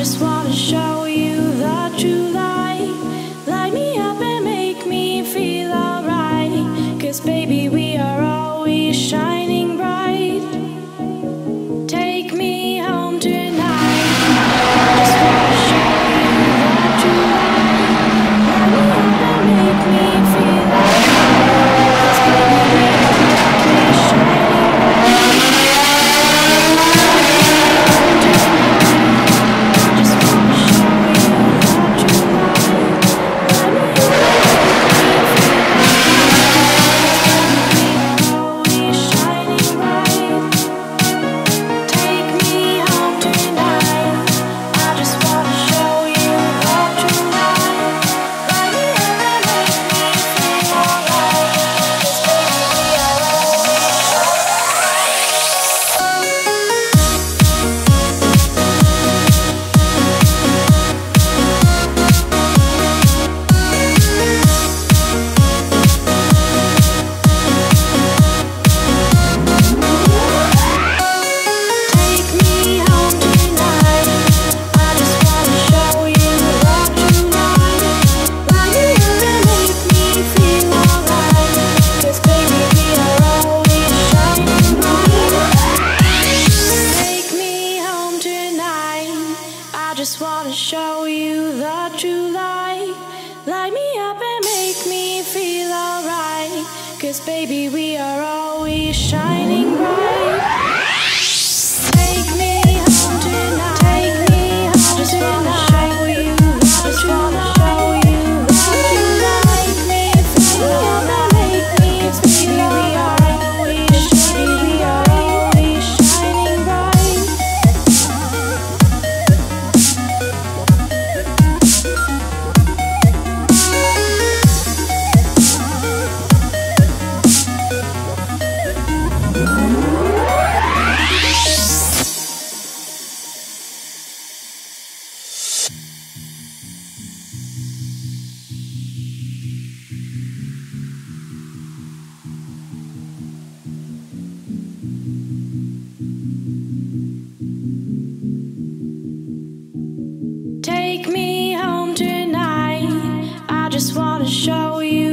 just wanna show you the true light. Light me up and make me feel alright. 'Cause baby, we are always shining bright. Take me home tonight. Take me home just wanna show you the true light. You light me feel alright. Make me feel alright. Baby, we are always shining bright. Take me home tonight. I just wanna show you